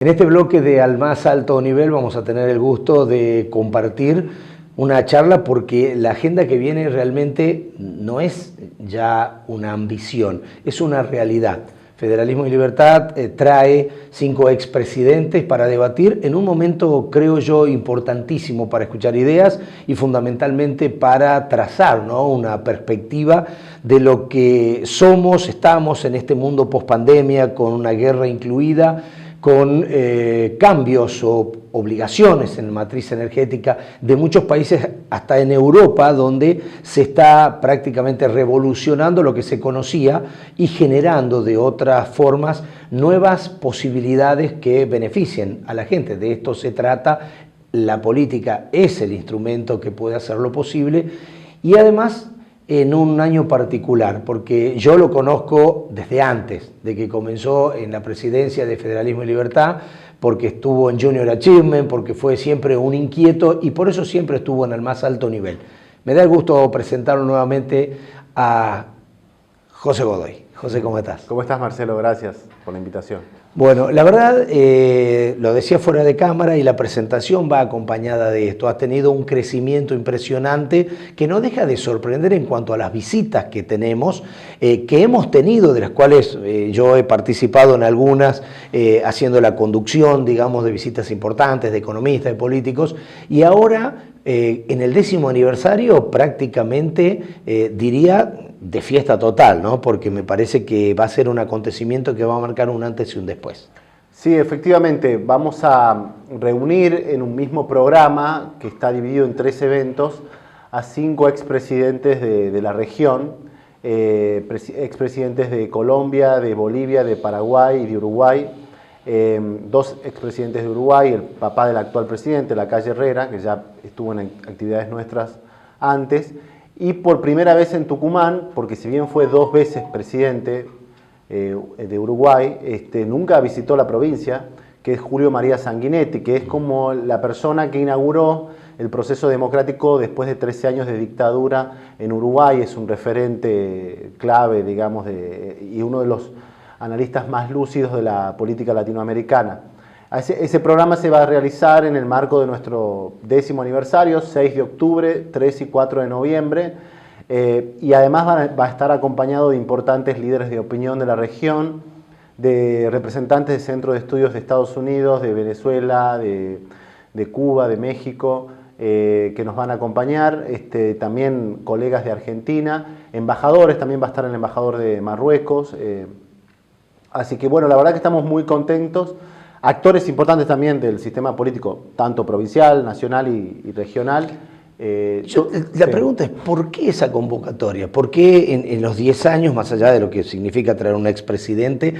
En este bloque de Al Más Alto Nivel vamos a tener el gusto de compartir una charla porque la agenda que viene realmente no es ya una ambición, es una realidad. Federalismo y Libertad trae 5 expresidentes para debatir en un momento, creo yo, importantísimo para escuchar ideas y fundamentalmente para trazar, ¿no?, una perspectiva de lo que somos, estamos en este mundo pospandemia, con una guerra incluida, con cambios o obligaciones en la matriz energética de muchos países, hasta en Europa, donde se está prácticamente revolucionando lo que se conocía y generando de otras formas nuevas posibilidades que beneficien a la gente. De esto se trata, la política es el instrumento que puede hacerlo posible y además en un año particular, porque yo lo conozco desde antes de que comenzó en la presidencia de Federalismo y Libertad, porque estuvo en Junior Achievement, porque fue siempre un inquieto y por eso siempre estuvo en el más alto nivel. Me da el gusto presentarlo nuevamente a José Godoy. José, ¿cómo estás? ¿Cómo estás, Marcelo? Gracias por la invitación. Bueno, la verdad, lo decía fuera de cámara y la presentación va acompañada de esto. Has tenido un crecimiento impresionante que no deja de sorprender en cuanto a las visitas que tenemos, que hemos tenido, de las cuales yo he participado en algunas, haciendo la conducción, digamos, de visitas importantes, de economistas, de políticos, y ahora, en el 10º aniversario, prácticamente, diría, de fiesta total, ¿no? Porque me parece que va a ser un acontecimiento que va a marcar un antes y un después. Sí, efectivamente, vamos a reunir en un mismo programa, que está dividido en 3 eventos, a 5 expresidentes de la región, expresidentes de Colombia, de Bolivia, de Paraguay y de Uruguay, 2 expresidentes de Uruguay, el papá del actual presidente, Lacalle Herrera, que ya estuvo en actividades nuestras antes, y por primera vez en Tucumán, porque si bien fue 2 veces presidente de Uruguay, nunca visitó la provincia, que es Julio María Sanguinetti, que es como la persona que inauguró el proceso democrático después de 13 años de dictadura en Uruguay. Es un referente clave, digamos, y uno de los analistas más lúcidos de la política latinoamericana. Ese programa se va a realizar en el marco de nuestro 10º aniversario, 6 de octubre, 3 y 4 de noviembre, y además va a estar acompañado de importantes líderes de opinión de la región, de representantes de centros de estudios de Estados Unidos, de Venezuela, de Cuba, de México, que nos van a acompañar, también colegas de Argentina, embajadores, también va a estar el embajador de Marruecos, así que bueno, la verdad que estamos muy contentos. Actores importantes también del sistema político, tanto provincial, nacional y regional. La pregunta es, ¿por qué esa convocatoria? ¿Por qué en los 10 años, más allá de lo que significa traer un expresidente,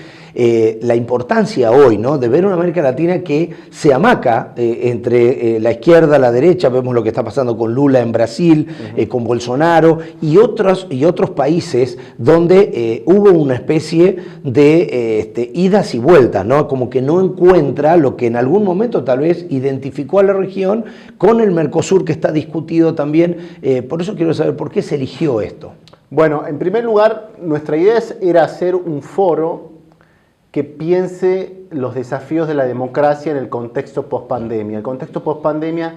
la importancia hoy, ¿no?, de ver una América Latina que se amaca entre la izquierda, la derecha? Vemos lo que está pasando con Lula en Brasil, con Bolsonaro y otros países donde hubo una especie de idas y vueltas, ¿no? Como que no encuentra lo que en algún momento tal vez identificó a la región con el Mercosur, que está discutido también. Por eso quiero saber por qué se eligió esto. Bueno, en primer lugar, nuestra idea era hacer un foro que piense los desafíos de la democracia en el contexto pospandemia. El contexto pospandemia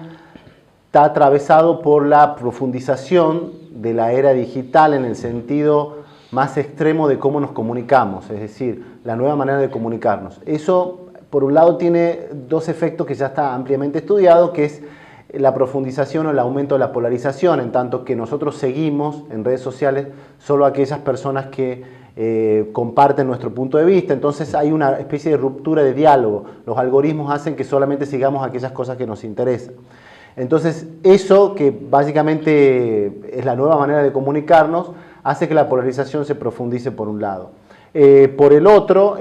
está atravesado por la profundización de la era digital en el sentido más extremo de cómo nos comunicamos, es decir, la nueva manera de comunicarnos. Eso, por un lado, tiene 2 efectos que ya está ampliamente estudiado, que es la profundización o el aumento de la polarización, en tanto que nosotros seguimos en redes sociales solo aquellas personas que comparten nuestro punto de vista. Entonces hay una especie de ruptura de diálogo. Los algoritmos hacen que solamente sigamos aquellas cosas que nos interesan. Entonces eso, que básicamente es la nueva manera de comunicarnos, hace que la polarización se profundice por un lado. Por el otro,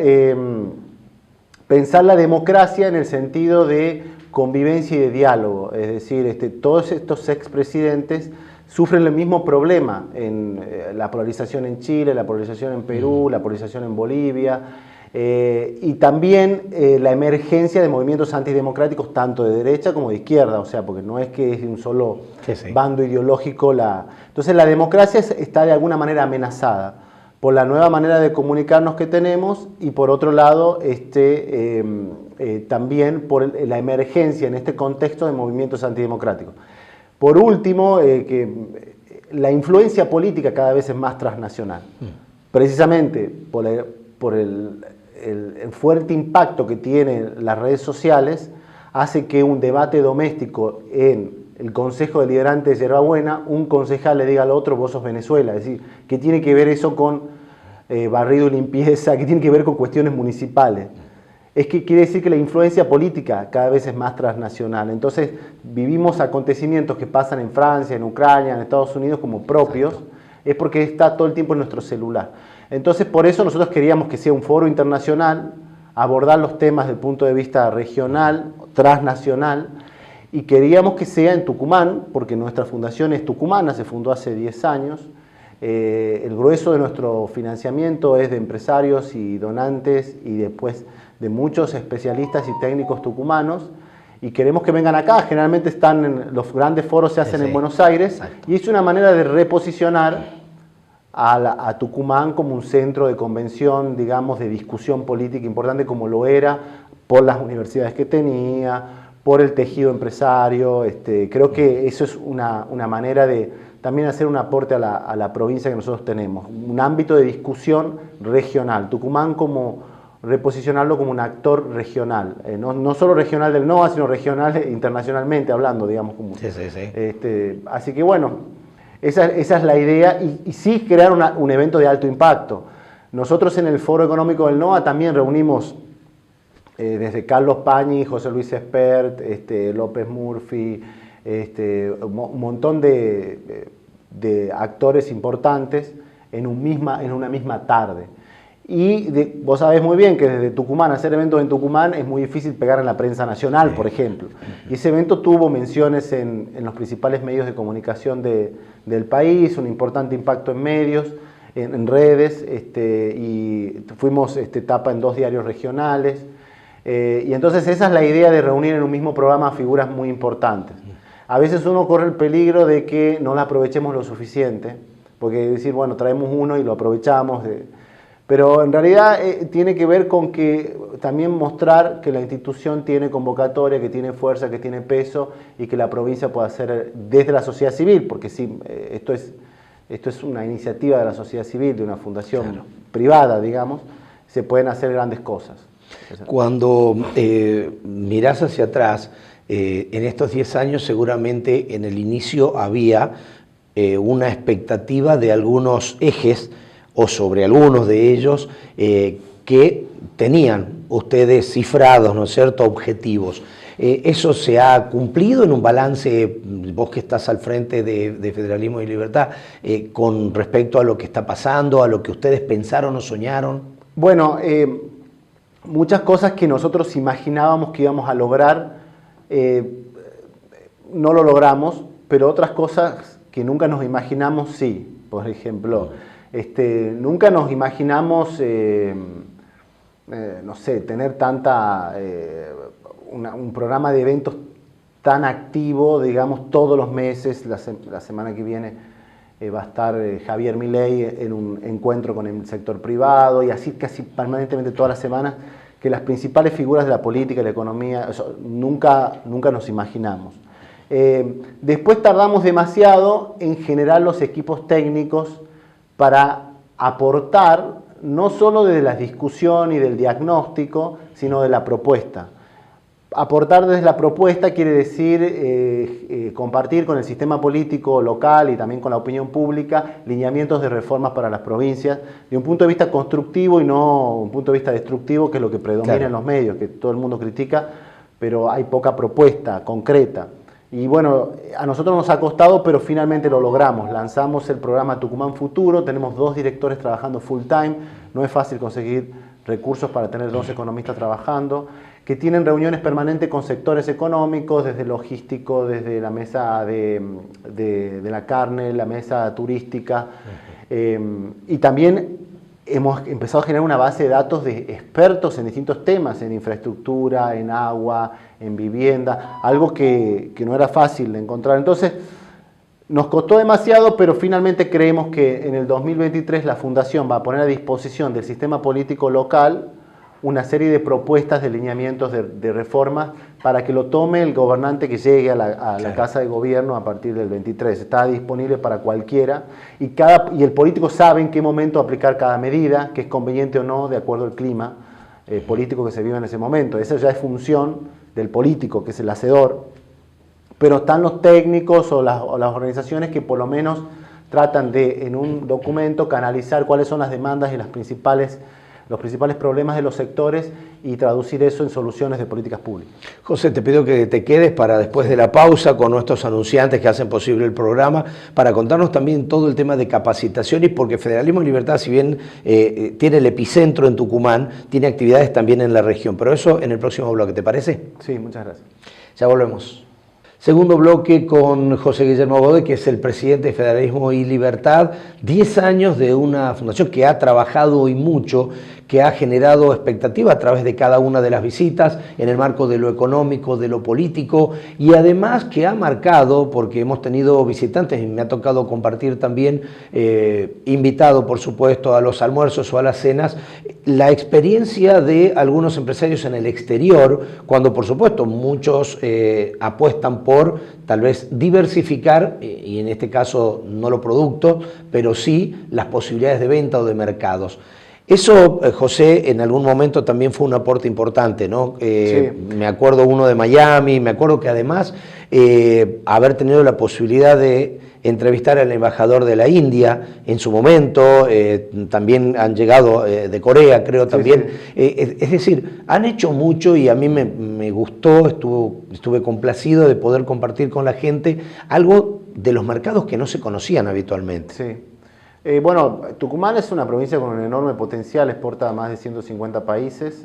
pensar la democracia en el sentido de convivencia y de diálogo, es decir, todos estos expresidentes sufren el mismo problema, en la polarización en Chile, la polarización en Perú, la polarización en Bolivia, y también la emergencia de movimientos antidemocráticos tanto de derecha como de izquierda, o sea, porque no es que es un solo bando ideológico. Entonces la democracia está de alguna manera amenazada por la nueva manera de comunicarnos que tenemos y por otro lado también por la emergencia en este contexto de movimientos antidemocráticos. Por último, que la influencia política cada vez es más transnacional, precisamente por el fuerte impacto que tienen las redes sociales, hace que un debate doméstico en el Consejo Deliberante de Yerbabuena, un concejal le diga al otro, vos sos Venezuela. Es decir, ¿qué tiene que ver eso con barrido y limpieza? ¿Qué tiene que ver con cuestiones municipales? Es que quiere decir que la influencia política cada vez es más transnacional. Entonces vivimos acontecimientos que pasan en Francia, en Ucrania, en Estados Unidos como propios, es porque está todo el tiempo en nuestro celular. Entonces por eso nosotros queríamos que sea un foro internacional, abordar los temas desde el punto de vista regional, transnacional, y queríamos que sea en Tucumán, porque nuestra fundación es tucumana, se fundó hace 10 años, el grueso de nuestro financiamiento es de empresarios y donantes y después de muchos especialistas y técnicos tucumanos, y queremos que vengan acá. Generalmente están en los grandes foros, se hacen en Buenos Aires, y es una manera de reposicionar a Tucumán como un centro de convención, digamos, de discusión política importante, como lo era por las universidades que tenía, por el tejido empresario. Creo que eso es una manera de también hacer un aporte a la provincia que nosotros tenemos, un ámbito de discusión regional. Tucumán reposicionarlo como un actor regional, no solo regional del NOA, sino regional internacionalmente hablando, digamos. Así que bueno, esa es la idea, y sí crear un evento de alto impacto. Nosotros en el Foro Económico del NOA también reunimos desde Carlos Pañi, José Luis Espert, López Murphy, un montón de actores importantes en una misma tarde. Y vos sabés muy bien que desde Tucumán, hacer eventos en Tucumán es muy difícil pegar en la prensa nacional, por ejemplo. Y ese evento tuvo menciones en los principales medios de comunicación del país, un importante impacto en medios, en redes, y fuimos tapa en 2 diarios regionales. Y entonces esa es la idea de reunir en un mismo programa figuras muy importantes. A veces uno corre el peligro de que no la aprovechemos lo suficiente, porque decir, bueno, traemos uno y lo aprovechamos. Pero en realidad tiene que ver con que también mostrar que la institución tiene convocatoria, que tiene fuerza, que tiene peso, y que la provincia puede hacer desde la sociedad civil, porque sí, esto es una iniciativa de la sociedad civil, de una fundación privada, digamos, se pueden hacer grandes cosas. Cuando mirás hacia atrás, en estos 10 años seguramente en el inicio había una expectativa de algunos ejes, o sobre algunos de ellos, que tenían ustedes cifrados, ¿no es cierto?, objetivos. ¿Eso se ha cumplido en un balance, vos que estás al frente de Federalismo y Libertad, con respecto a lo que está pasando, a lo que ustedes pensaron o soñaron? Bueno, muchas cosas que nosotros imaginábamos que íbamos a lograr, no lo logramos, pero otras cosas que nunca nos imaginamos, sí. Por ejemplo, nunca nos imaginamos, no sé, tener un programa de eventos tan activo, digamos, todos los meses. La semana que viene va a estar Javier Milei en un encuentro con el sector privado, y así casi permanentemente todas las semanas, que las principales figuras de la política y la economía, nunca nos imaginamos. Después tardamos demasiado en generar los equipos técnicos para aportar, no solo desde la discusión y del diagnóstico, sino de la propuesta. Aportar desde la propuesta quiere decir compartir con el sistema político local y también con la opinión pública lineamientos de reformas para las provincias, de un punto de vista constructivo y no un punto de vista destructivo, que es lo que predomina en los medios, que todo el mundo critica, pero hay poca propuesta concreta. Y bueno, a nosotros nos ha costado, pero finalmente lo logramos. Lanzamos el programa Tucumán Futuro, tenemos 2 directores trabajando full time, no es fácil conseguir recursos para tener 2 economistas trabajando, que tienen reuniones permanentes con sectores económicos, desde logístico, desde la mesa de la carne, la mesa turística, y también hemos empezado a generar una base de datos de expertos en distintos temas, en infraestructura, en agua, en vivienda, algo que no era fácil de encontrar. Entonces, Nos costó demasiado, pero finalmente creemos que en el 2023 la Fundación va a poner a disposición del sistema político local una serie de propuestas de lineamientos de reformas para que lo tome el gobernante que llegue a la Casa de Gobierno a partir del 23. Está disponible para cualquiera y el político sabe en qué momento aplicar cada medida, que es conveniente o no de acuerdo al clima político que se vive en ese momento. Esa ya es función del político, que es el hacedor, pero están los técnicos o las organizaciones que por lo menos tratan de, en un documento, canalizar cuáles son las demandas y los principales problemas de los sectores y traducir eso en soluciones de políticas públicas. José, te pido que te quedes para después de la pausa con nuestros anunciantes que hacen posible el programa, para contarnos también todo el tema de capacitaciones, porque Federalismo y Libertad, si bien tiene el epicentro en Tucumán, tiene actividades también en la región, pero eso en el próximo bloque, ¿te parece? Sí, muchas gracias. Ya volvemos. Segundo bloque con José Guillermo Godoy, que es el presidente de Federalismo y Libertad. 10 años de una fundación que ha trabajado y mucho, que ha generado expectativa a través de cada una de las visitas, en el marco de lo económico, de lo político, y además que ha marcado, porque hemos tenido visitantes y me ha tocado compartir también, invitado por supuesto a los almuerzos o a las cenas, la experiencia de algunos empresarios en el exterior, cuando por supuesto muchos apuestan por tal vez diversificar, y en este caso no los productos, pero sí las posibilidades de venta o de mercados. Eso, José, en algún momento también fue un aporte importante, ¿no? Sí. Me acuerdo uno de Miami, me acuerdo que además haber tenido la posibilidad de entrevistar al embajador de la India en su momento, también han llegado de Corea, creo también. Sí. Es decir, han hecho mucho y a mí me gustó, estuve complacido de poder compartir con la gente algo de los mercados que no se conocían habitualmente. Sí. Bueno, Tucumán es una provincia con un enorme potencial, exporta a más de 150 países.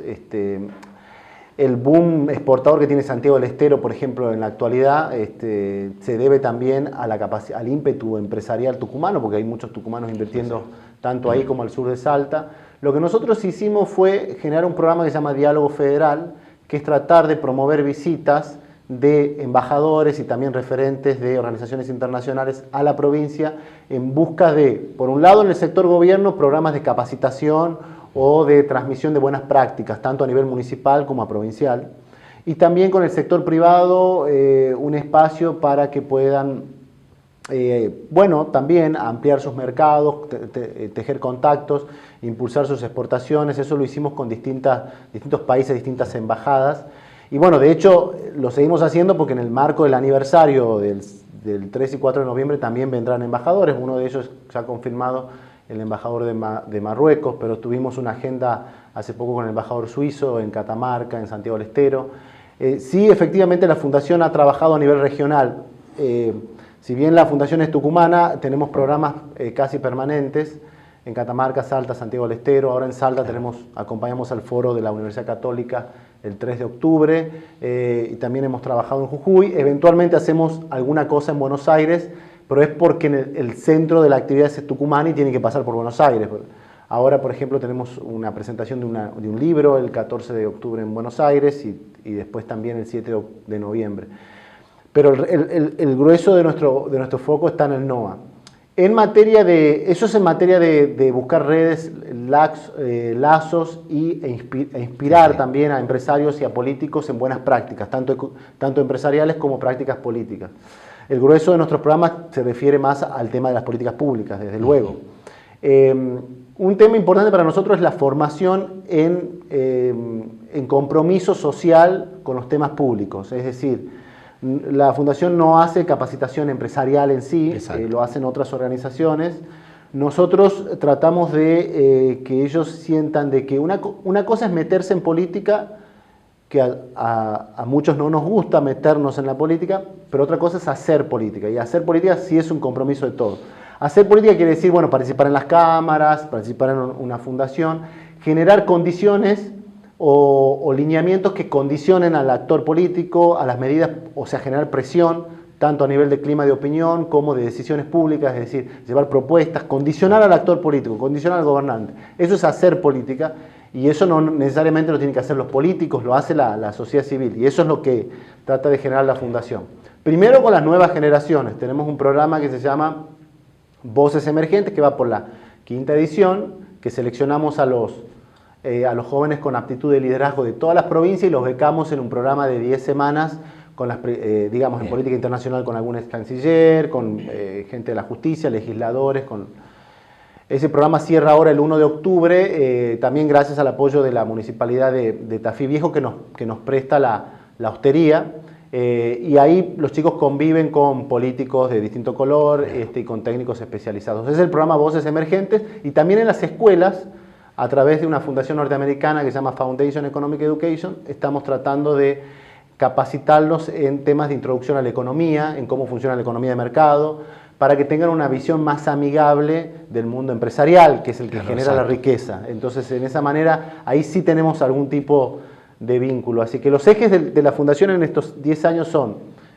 El boom exportador que tiene Santiago del Estero, por ejemplo, en la actualidad, se debe también a al ímpetu empresarial tucumano, porque hay muchos tucumanos invirtiendo tanto ahí como al sur de Salta. Lo que nosotros hicimos fue generar un programa que se llama Diálogo Federal, que es tratar de promover visitas de embajadores y también referentes de organizaciones internacionales a la provincia en busca de, por un lado en el sector gobierno, programas de capacitación o de transmisión de buenas prácticas, tanto a nivel municipal como a provincial, y también con el sector privado un espacio para que puedan, también ampliar sus mercados, tejer contactos, impulsar sus exportaciones. Eso lo hicimos con distintos países, distintas embajadas. Y bueno, de hecho, lo seguimos haciendo porque en el marco del aniversario del 3 y 4 de noviembre también vendrán embajadores. Uno de ellos se ha confirmado, el embajador de Marruecos, pero tuvimos una agenda hace poco con el embajador suizo en Catamarca, en Santiago del Estero. Sí, efectivamente la Fundación ha trabajado a nivel regional. Si bien la Fundación es tucumana, tenemos programas casi permanentes en Catamarca, Salta, Santiago del Estero. Ahora en Salta acompañamos al foro de la Universidad Católica el 3 de octubre, y también hemos trabajado en Jujuy. Eventualmente hacemos alguna cosa en Buenos Aires, pero es porque el centro de la actividad es Tucumán y tiene que pasar por Buenos Aires. Ahora, por ejemplo, tenemos una presentación de un libro el 14 de octubre en Buenos Aires y después también el 7 de noviembre. Pero el grueso de nuestro foco está en el NOA. Eso es en materia de buscar redes, lazos e inspirar también a empresarios y a políticos en buenas prácticas, tanto empresariales como prácticas políticas. El grueso de nuestros programas se refiere más al tema de las políticas públicas, desde luego. Un tema importante para nosotros es la formación en compromiso social con los temas públicos, es decir, la Fundación no hace capacitación empresarial en sí, lo hacen otras organizaciones. Nosotros tratamos de que ellos sientan de que una cosa es meterse en política, que a muchos no nos gusta meternos en la política, pero otra cosa es hacer política, y hacer política sí es un compromiso de todos. Hacer política quiere decir, bueno, participar en las cámaras, participar en una fundación, generar condiciones o lineamientos que condicionen al actor político, a las medidas, o sea, generar presión, tanto a nivel de clima de opinión como de decisiones públicas, es decir, llevar propuestas, condicionar al actor político, condicionar al gobernante. Eso es hacer política, y eso no necesariamente lo tienen que hacer los políticos, lo hace la sociedad civil, y eso es lo que trata de generar la Fundación. Primero con las nuevas generaciones. Tenemos un programa que se llama Voces Emergentes, que va por la 5ª edición, que seleccionamos a los jóvenes con aptitud de liderazgo de todas las provincias y los becamos en un programa de 10 semanas, con digamos, en política internacional con algún ex canciller, con gente de la justicia, legisladores. Ese programa cierra ahora el 1 de octubre, también gracias al apoyo de la Municipalidad de Tafí Viejo, que nos presta la hostería. Y ahí los chicos conviven con políticos de distinto color y con técnicos especializados. Es el programa Voces Emergentes, y también en las escuelas, a través de una fundación norteamericana que se llama Foundation Economic Education, estamos tratando de capacitarlos en temas de introducción a la economía, en cómo funciona la economía de mercado, para que tengan una visión más amigable del mundo empresarial, que es el que genera la riqueza. Entonces, en esa manera, ahí sí tenemos algún tipo de vínculo. Así que los ejes de la Fundación en estos 10 años son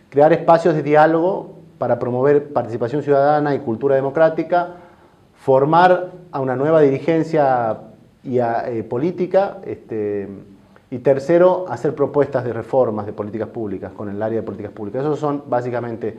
crear espacios de diálogo para promover participación ciudadana y cultura democrática, formar a una nueva dirigencia política, y tercero, hacer propuestas de reformas de políticas públicas con el área de políticas públicas. Esos son básicamente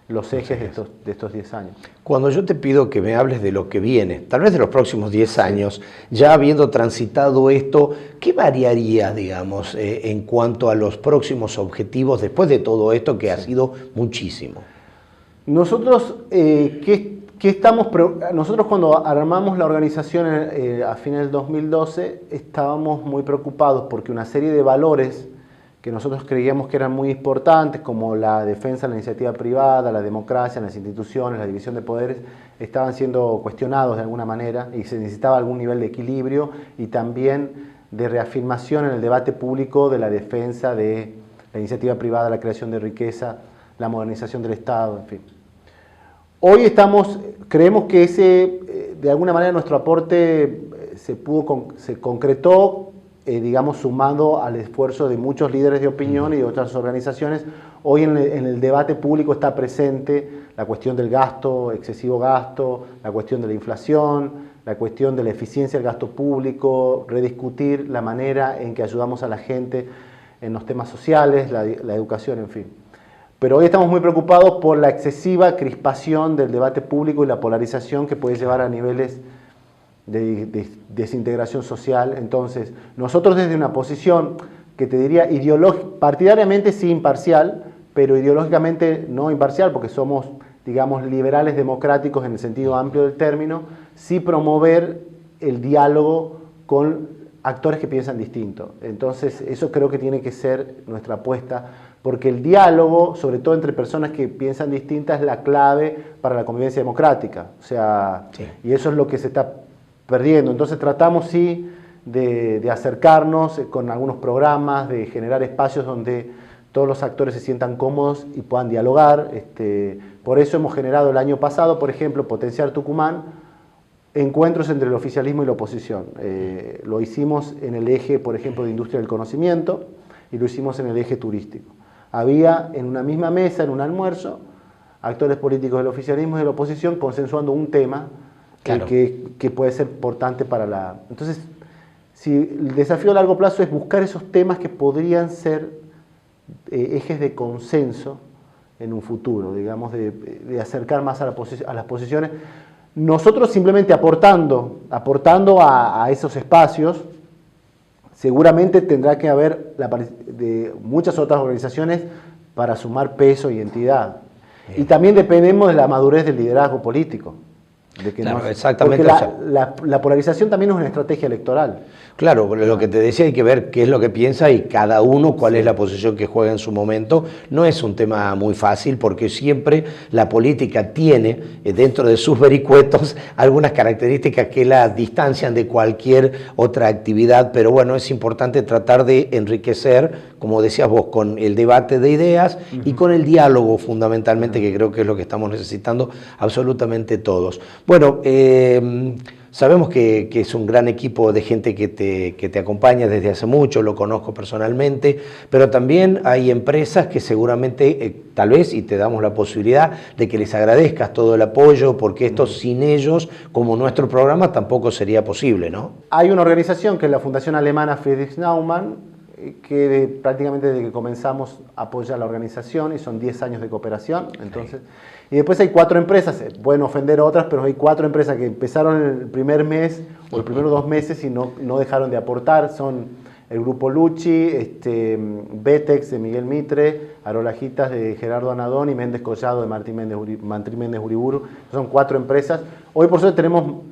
los ejes de estos 10 años. Cuando yo te pido que me hables de lo que viene, tal vez de los próximos 10 años, ya habiendo transitado esto, ¿qué variaría, digamos, en cuanto a los próximos objetivos después de todo esto que ha sido muchísimo? Nosotros, nosotros cuando armamos la organización a fines del 2012, estábamos muy preocupados porque una serie de valores que nosotros creíamos que eran muy importantes, como la defensa de la iniciativa privada, la democracia en las instituciones, la división de poderes, estaban siendo cuestionados de alguna manera y se necesitaba algún nivel de equilibrio y también de reafirmación en el debate público de la defensa de la iniciativa privada, la creación de riqueza, la modernización del Estado, en fin. Hoy creemos que de alguna manera nuestro aporte se concretó, digamos, sumado al esfuerzo de muchos líderes de opinión y de otras organizaciones. Hoy en el debate público está presente la cuestión del gasto, excesivo gasto, la cuestión de la inflación, la cuestión de la eficiencia del gasto público, rediscutir la manera en que ayudamos a la gente en los temas sociales, la educación, en fin. Pero hoy estamos muy preocupados por la excesiva crispación del debate público y la polarización que puede llevar a niveles de desintegración social. Entonces, nosotros desde una posición que te diría partidariamente sí imparcial, pero ideológicamente no imparcial, porque somos, digamos, liberales democráticos en el sentido amplio del término, sí promover el diálogo con actores que piensan distinto. Entonces, eso creo que tiene que ser nuestra apuesta, porque el diálogo, sobre todo entre personas que piensan distintas, es la clave para la convivencia democrática. O sea, sí. Y eso es lo que se está perdiendo. Entonces tratamos sí de acercarnos con algunos programas, de generar espacios donde todos los actores se sientan cómodos y puedan dialogar. Por eso hemos generado el año pasado, por ejemplo, Potenciar Tucumán, encuentros entre el oficialismo y la oposición. Lo hicimos en el eje, por ejemplo, de industria del conocimiento, y lo hicimos en el eje turístico. Había en una misma mesa, en un almuerzo, actores políticos del oficialismo y de la oposición consensuando un tema. Claro. Que puede ser importante para la... Entonces, si el desafío a largo plazo es buscar esos temas que podrían ser ejes de consenso en un futuro, digamos, de acercar más a las posiciones. Nosotros simplemente aportando a esos espacios, seguramente tendrá que haber de muchas otras organizaciones para sumar peso y entidad. Bien. Y también dependemos de la madurez del liderazgo político. Claro, exactamente. Porque la polarización también es una estrategia electoral. Claro, lo que te decía, hay que ver qué es lo que piensa y cada uno cuál es la posición que juega en su momento. No es un tema muy fácil porque siempre la política tiene dentro de sus vericuetos algunas características que la distancian de cualquier otra actividad, pero bueno, es importante tratar de enriquecer, como decías vos, con el debate de ideas y con el diálogo fundamentalmente, que creo que es lo que estamos necesitando absolutamente todos. Bueno, sabemos que es un gran equipo de gente que te acompaña desde hace mucho, lo conozco personalmente, pero también hay empresas que seguramente, tal vez, y te damos la posibilidad de que les agradezcas todo el apoyo, porque esto sin ellos, como nuestro programa, tampoco sería posible, ¿no? Hay una organización que es la Fundación Alemana Friedrich Naumann, que prácticamente desde que comenzamos apoya la organización y son 10 años de cooperación. Entonces, y después hay 4 empresas, pueden ofender a otras, pero hay 4 empresas que empezaron el primer mes o los primeros 2 meses y no dejaron de aportar. Son el Grupo Lucci, Betex de Miguel Mitre, Arolajitas de Gerardo Anadón y Méndez Collado de Martín Méndez Uriburu. Son 4 empresas. Hoy por suerte tenemos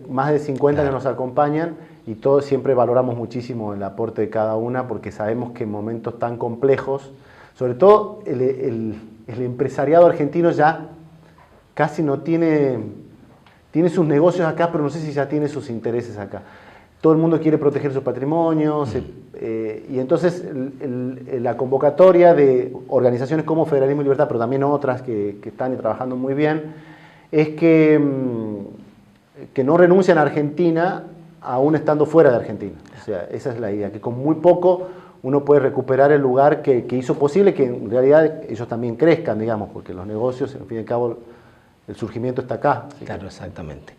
más de 50 que nos acompañan y todos siempre valoramos muchísimo el aporte de cada una porque sabemos que en momentos tan complejos, sobre todo el empresariado argentino ya casi no tiene sus negocios acá, pero no sé si ya tiene sus intereses acá. Todo el mundo quiere proteger su patrimonio y entonces la convocatoria de organizaciones como Federalismo y Libertad, pero también otras que están trabajando muy bien, es que no renuncian a Argentina aún estando fuera de Argentina. O sea, esa es la idea, que con muy poco uno puede recuperar el lugar que hizo posible que en realidad ellos también crezcan, digamos, porque los negocios, en fin y al cabo, el surgimiento está acá. Claro, exactamente.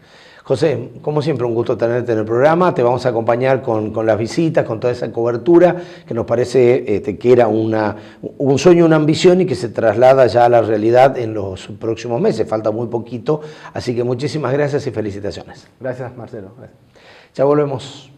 José, como siempre, un gusto tenerte en el programa. Te vamos a acompañar con las visitas, con toda esa cobertura que nos parece que era un sueño, una ambición y que se traslada ya a la realidad en los próximos meses. Falta muy poquito, así que muchísimas gracias y felicitaciones. Gracias, Marcelo. Gracias. Ya volvemos.